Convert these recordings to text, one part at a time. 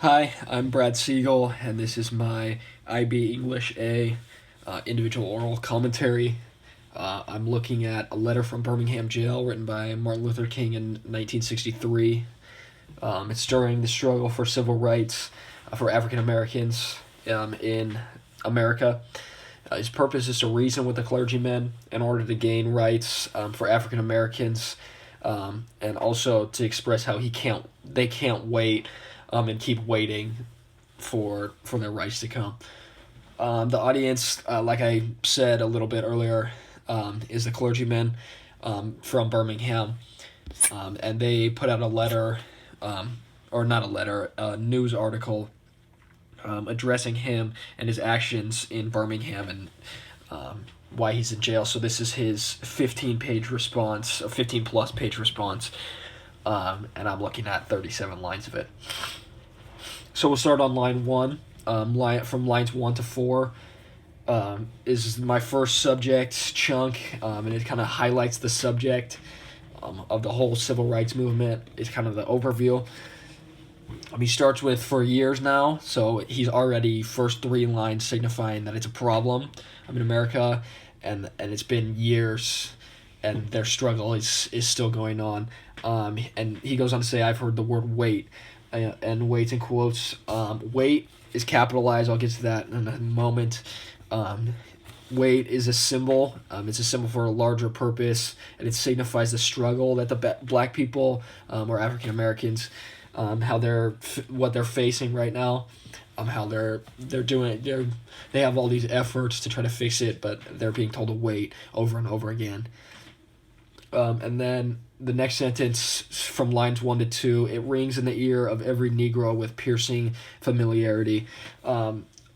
Hi, I'm Brad Siegel, and this is my IB English A individual oral commentary. I'm looking at a letter from Birmingham jail written by Martin Luther King in 1963. It's during the struggle for civil rights for African Americans in America. His purpose is to reason with the clergymen in order to gain rights for African Americans, and also to express how they can't wait and keep waiting for their rights to come. The audience, like I said a little bit earlier, is the clergymen from Birmingham, and they put out a letter, or not a letter, a news article addressing him and his actions in Birmingham and why he's in jail. So this is his 15-page response, a 15-plus page response, and I'm looking at 37 lines of it. So we'll start on line 1. From lines 1 to 4 is my first subject chunk, and it kind of highlights the subject of the whole civil rights movement. It's kind of the overview. He starts with "for years now," so he's already first 3 lines signifying that it's a problem in America, and it's been years, and their struggle is still going on. And he goes on to say, "I've heard the word wait," and wait in quotes. Wait is capitalized. I'll get to that in a moment. Wait is a symbol. It's a symbol for a larger purpose, and it signifies the struggle that the black people or African Americans, what they're facing right now, how they're doing. They have all these efforts to try to fix it, but they're being told to wait over and over again. And then the next sentence from lines 1 to 2, it rings in the ear of every Negro with piercing familiarity.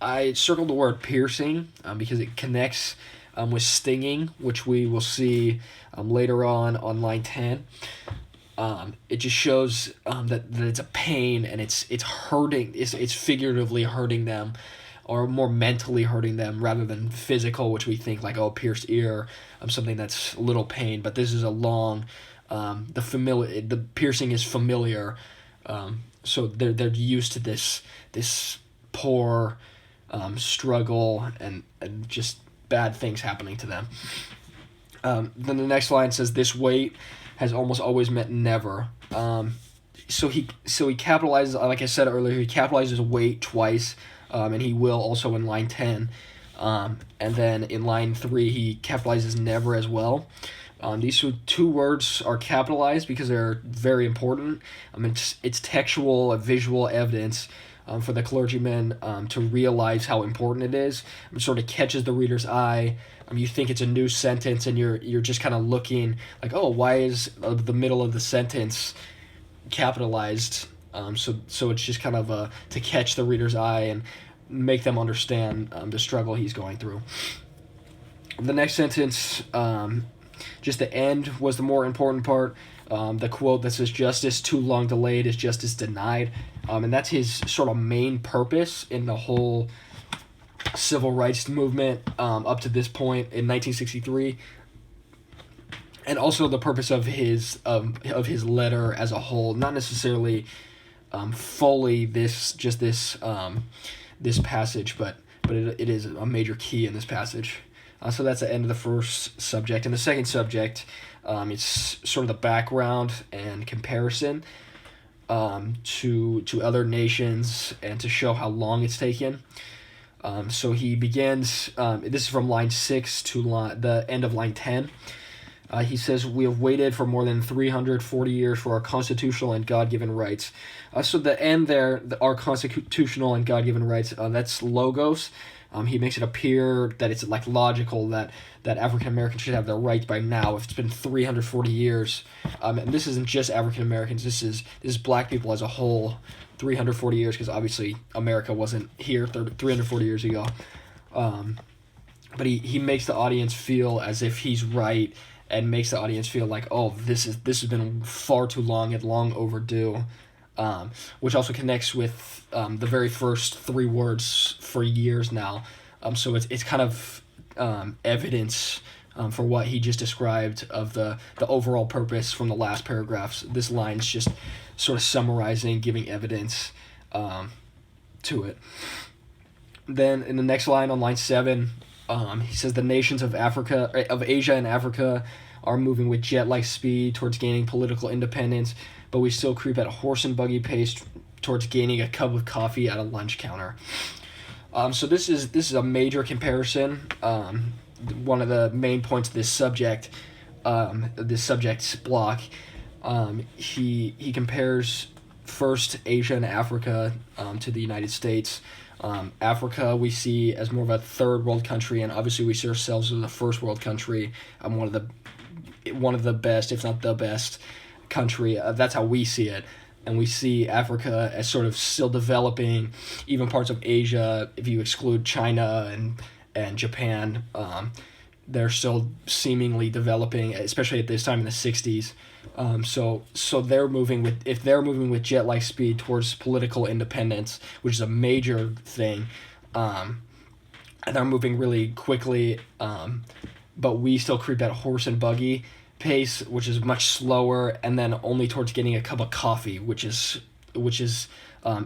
I circled the word piercing because it connects with stinging, which we will see later on line 10. It just shows that it's a pain, and it's hurting. It's figuratively hurting them, or more mentally hurting them rather than physical, which we think like, oh, pierced ear, something that's little pain. But this is a long, the piercing is familiar, so they're used to this poor struggle and just bad things happening to them. Then the next line says, "This wait has almost always meant never." So he capitalizes, like I said earlier, he capitalizes wait twice, and he will also in line 10. And then in line 3, he capitalizes never as well. These two words are capitalized because they're very important. It's textual, visual evidence for the clergyman to realize how important it is. It sort of catches the reader's eye. You think it's a new sentence, and you're just kind of looking like, oh, why is the middle of the sentence capitalized? So it's just kind of to catch the reader's eye and make them understand the struggle he's going through. The next sentence, just the end, was the more important part. The quote that says, "Justice too long delayed is justice denied," and that's his sort of main purpose in the whole civil rights movement up to this point in 1963, and also the purpose of his letter as a whole, not necessarily fully this passage, but it is a major key in this passage. So that's the end of the first subject. And the second subject, it's sort of the background and comparison to other nations, and to show how long it's taken. So he begins, this is from line 6 to the end of line 10. He says, "We have waited for more than 340 years for our constitutional and God-given rights." So the end there, our constitutional and God-given rights, that's logos. He makes it appear that it's like logical that African Americans should have their rights by now if it's been 340 years. And this isn't just African Americans. This is black people as a whole. 340 years, because obviously America wasn't here 340 years ago. But he makes the audience feel as if he's right, and makes the audience feel like, oh, this has been far too long and long overdue, which also connects with the very first 3 words, "for years now." So it's kind of evidence for what he just described of the overall purpose from the last paragraphs. This line's just sort of summarizing, giving evidence to it. Then in the next line, on line 7, he says the nations of Asia and Africa are moving with jet-like speed towards gaining political independence, but we still creep at a horse and buggy pace towards gaining a cup of coffee at a lunch counter. So this is a major comparison. One of the main points of this subject's block. He compares first Asia and Africa to the United States. Africa we see as more of a third world country, and obviously we see ourselves as a first world country. One of the best, if not the best, country. That's how we see it, and we see Africa as sort of still developing. Even parts of Asia, if you exclude China and Japan, they're still seemingly developing, especially at this time in the 60s. So they're moving with jet-like speed towards political independence, which is a major thing, and they're moving really quickly. But we still creep at a horse and buggy pace, which is much slower, and then only towards getting a cup of coffee, which is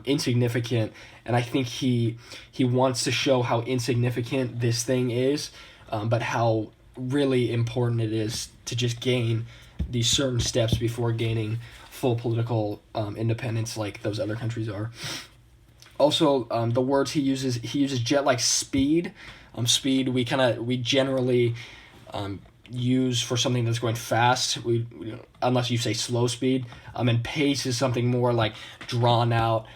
insignificant. And I think he wants to show how insignificant this thing is, but how really important it is to just gain these certain steps before gaining full political independence like those other countries are. Also, the words he uses jet-like speed. Speed we generally use for something that's going fast. We unless you say slow speed. And pace is something more like drawn out,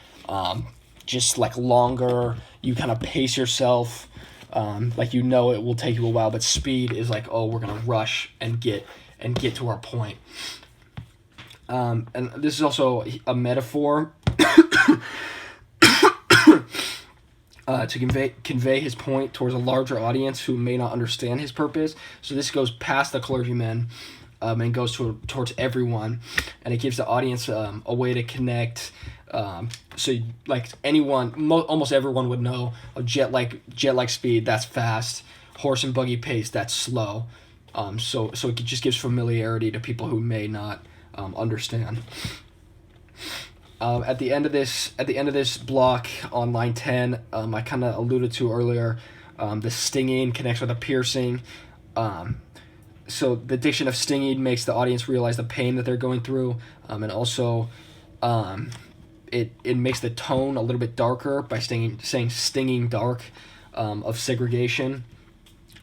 just like longer. You kind of pace yourself, like it will take you a while. But speed is like, oh, we're gonna rush and get to our point. And this is also a metaphor to convey his point towards a larger audience who may not understand his purpose. So this goes past the clergyman and goes towards everyone, and it gives the audience a way to connect. So like almost everyone would know a jet-like speed, that's fast. Horse and buggy pace, that's slow. So it just gives familiarity to people who may not understand. At the end of this block on line 10, I kind of alluded to earlier, the stinging connects with the piercing. So the diction of stinging makes the audience realize the pain that they're going through, and also it makes the tone a little bit darker by saying stinging dark of segregation.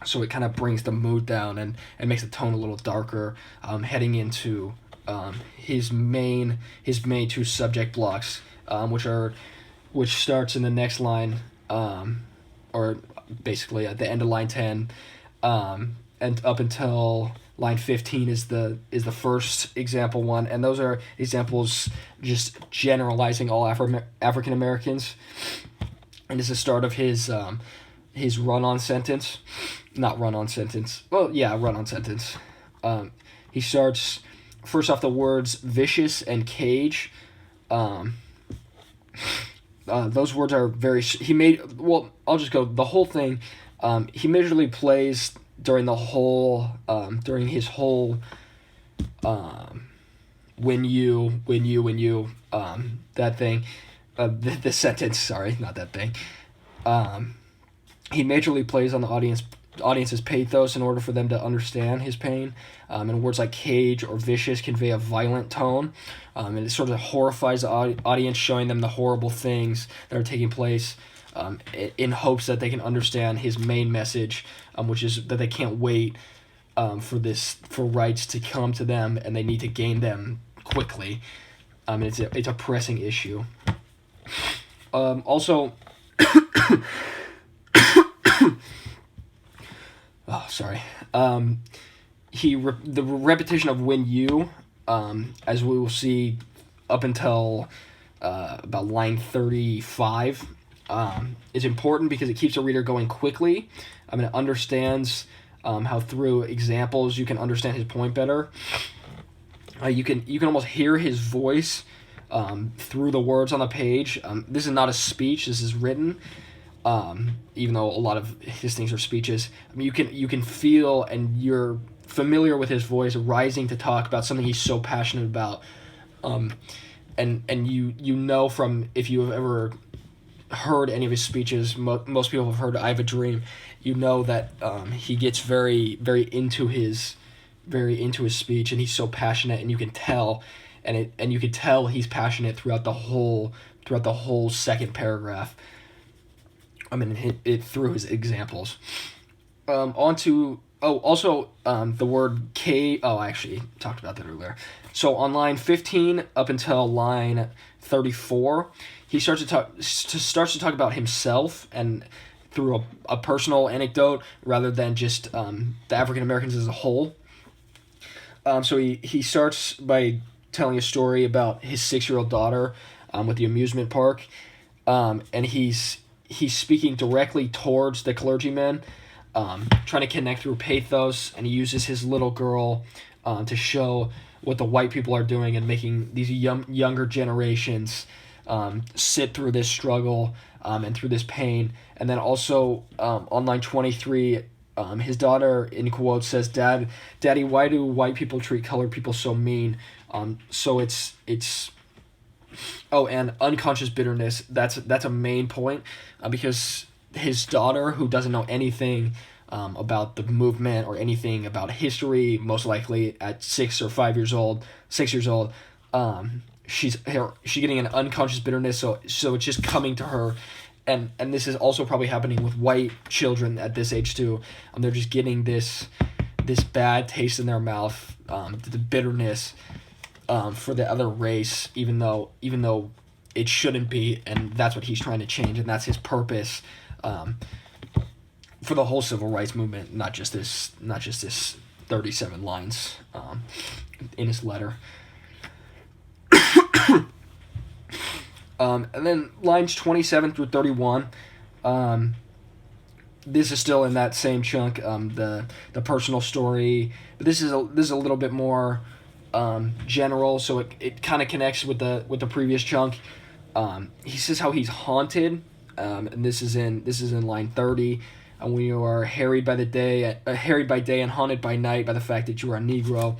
So it kind of brings the mood down and makes the tone a little darker, heading into his main two subject blocks, which starts in the next line, or basically at the end of line 10, and up until line 15 is the first example one, and those are examples just generalizing all African Americans, and it's the start of his run-on sentence. Not run-on sentence. Well, yeah, run-on sentence. He starts first off the words vicious and cage. Those words are very... I'll just go the whole thing. He majorly plays during his whole when you that thing, the sentence, sorry, not that thing. He majorly plays on the audience's pathos in order for them to understand his pain, and words like cage or vicious convey a violent tone, and it sort of horrifies the audience, showing them the horrible things that are taking place, in hopes that they can understand his main message, which is that they can't wait for rights to come to them, and they need to gain them quickly. It's a pressing issue. Also, oh, sorry. The repetition of when you, as we will see up until about line 35, is important because it keeps the reader going quickly. It understands how through examples you can understand his point better. You can almost hear his voice through the words on the page. This is not a speech. This is written. Even though a lot of his things are speeches, you can feel, and you're familiar with his voice rising to talk about something he's so passionate about. and you know from, if you have ever heard any of his speeches, most people have heard "I Have a Dream," you know that he gets very into his speech, and he's so passionate, and you can tell, and you can tell he's passionate throughout the whole second paragraph. I mean, it through his examples. On to also the word K. Oh, I actually talked about that earlier. So on line 15 up until line 34, he starts to talk about himself, and through a personal anecdote rather than just the African Americans as a whole. So he starts by telling a story about his 6-year-old daughter with the amusement park, and he's speaking directly towards the clergyman, trying to connect through pathos, and he uses his little girl to show what the white people are doing and making these younger generations sit through this struggle and through this pain. And then also on line 23, his daughter, in quotes, says, Daddy, why do white people treat colored people so mean? So it's and unconscious bitterness, that's a main point, because his daughter, who doesn't know anything about the movement or anything about history, most likely at 6 years old, she's getting an unconscious bitterness, so it's just coming to her, and this is also probably happening with white children at this age too. They're just getting this bad taste in their mouth, the bitterness for the other race, even though it shouldn't be, and that's what he's trying to change, and that's his purpose for the whole civil rights movement, not just this 37 lines in his letter. And then lines 27 through 31, this is still in that same chunk, the personal story, but this is a little bit more general, so it kind of connects with the previous chunk. He says how he's haunted, and this is in line 30. And when you are harried by day and haunted by night by the fact that you are a Negro.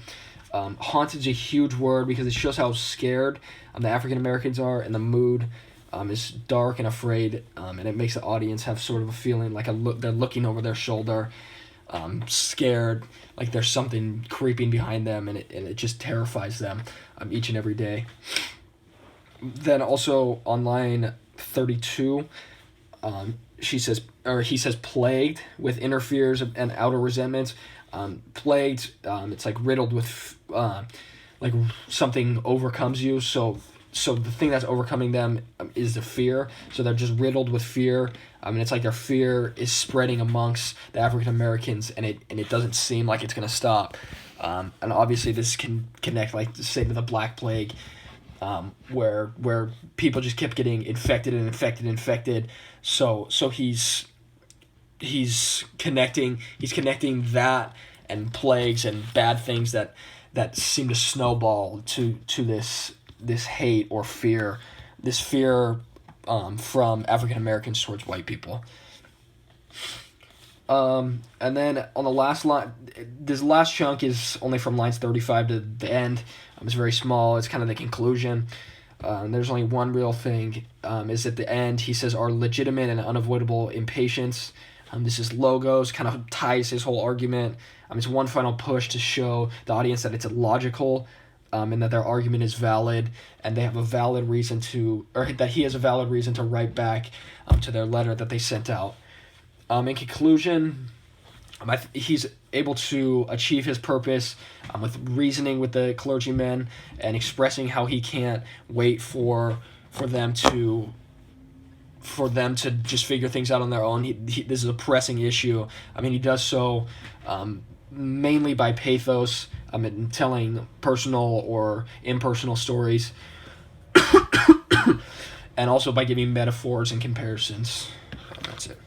Haunted is a huge word because it shows how scared the African Americans are, and the mood is dark and afraid, and it makes the audience have sort of a feeling like they're looking over their shoulder, scared, like there's something creeping behind them, and it just terrifies them each and every day. Then also on line 32, he says plagued with inner fears and outer resentments. Plagued, it's like riddled with like something overcomes you, so the thing that's overcoming them is the fear, so they're just riddled with fear. It's like their fear is spreading amongst the African Americans, and it doesn't seem like it's going to stop. And obviously this can connect, like, say, to the Black Plague, where people just kept getting infected. So he's connecting that and plagues and bad things that seem to snowball to this hate or fear, from African Americans towards white people. And then on the last line, this last chunk is only from lines 35 to the end. It's very small. It's kind of the conclusion. There's only one real thing, is at the end he says our legitimate and unavoidable impatience. This is logos, kind of ties his whole argument. It's one final push to show the audience that it's illogical, and that their argument is valid, and they have a valid reason that he has a valid reason to write back to their letter that they sent out. In conclusion, he's able to achieve his purpose with reasoning with the clergymen and expressing how he can't wait for them to just figure things out on their own. This is a pressing issue. He does so mainly by pathos, telling personal or impersonal stories, and also by giving metaphors and comparisons. That's it.